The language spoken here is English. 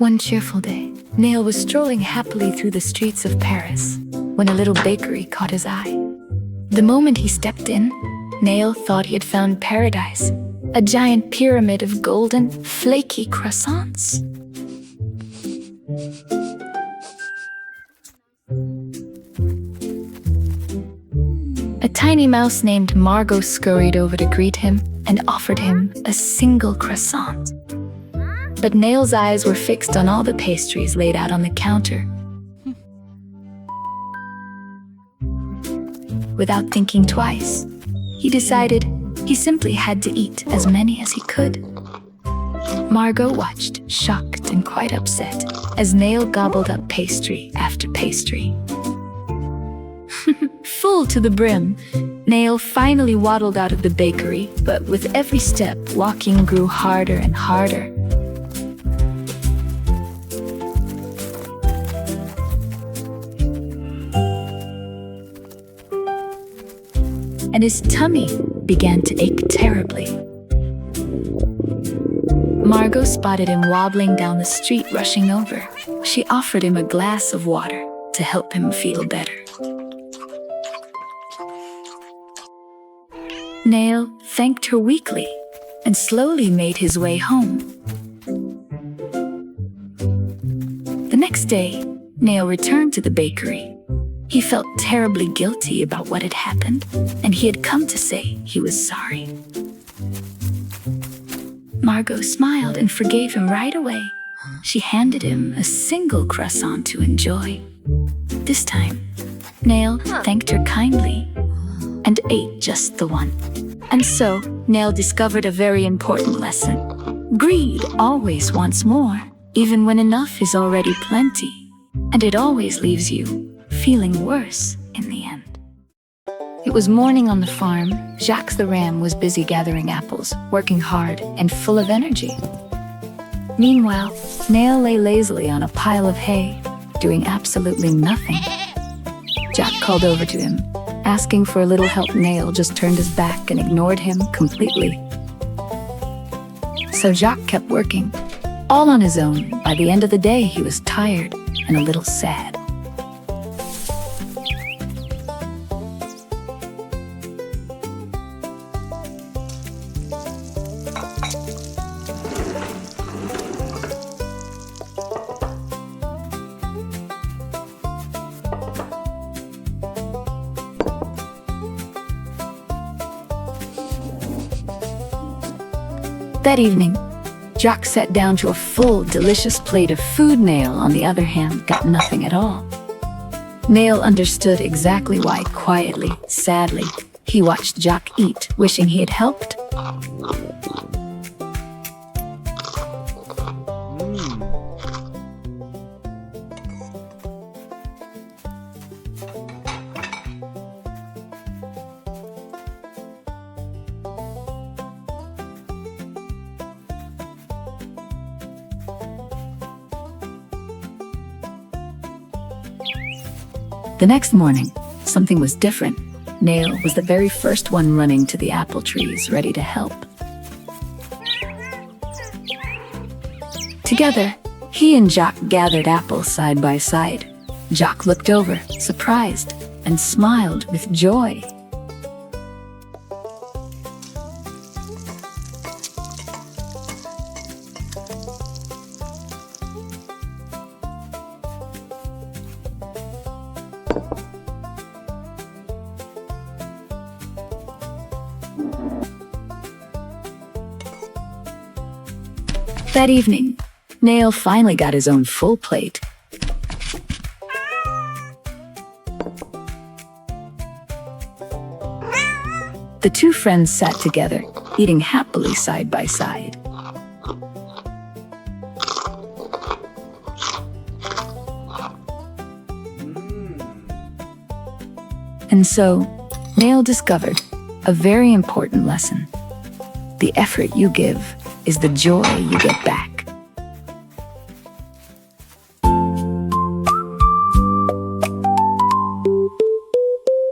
One cheerful day, Nail was strolling happily through the streets of Paris when a little bakery caught his eye. The moment he stepped in, Nail thought he had found paradise, a giant pyramid of golden, flaky croissants. A tiny mouse named Margot scurried over to greet him and offered him a single croissant. But Nail's eyes were fixed on all the pastries laid out on the counter. Without thinking twice, he decided he simply had to eat as many as he could. Margot watched, shocked and quite upset, as Nail gobbled up pastry after pastry. Full to the brim, Nail finally waddled out of the bakery, but with every step, walking grew harder and harder. And his tummy began to ache terribly. Margot spotted him wobbling down the street, rushing over. She offered him a glass of water to help him feel better. Nail thanked her weakly and slowly made his way home. The next day, Nail returned to the bakery. He felt terribly guilty about what had happened, and he had come to say he was sorry. Margot smiled and forgave him right away. She handed him a single croissant to enjoy. This time, Nail thanked her kindly and ate just the one. And so, Nail discovered a very important lesson. Greed always wants more, even when enough is already plenty. And it always leaves you feeling worse in the end. It was morning on the farm. Jacques the ram was busy gathering apples, working hard and full of energy. Meanwhile, Nail lay lazily on a pile of hay, doing absolutely nothing. Jacques called over to him, asking for a little help. Nail just turned his back and ignored him completely. So Jacques kept working, all on his own. By the end of the day, he was tired and a little sad. That evening, Jacques sat down to a full, delicious plate of food. Nail, on the other hand, got nothing at all. Nail understood exactly why. Quietly, sadly, he watched Jacques eat, wishing he had helped. The next morning, something was different. Nail was the very first one running to the apple trees, ready to help. Together, he and Jacques gathered apples side by side. Jacques looked over, surprised, and smiled with joy. That evening, Nail finally got his own full plate. The two friends sat together, eating happily side by side. And so, Nail discovered a very important lesson. The effort you give is the joy you get back.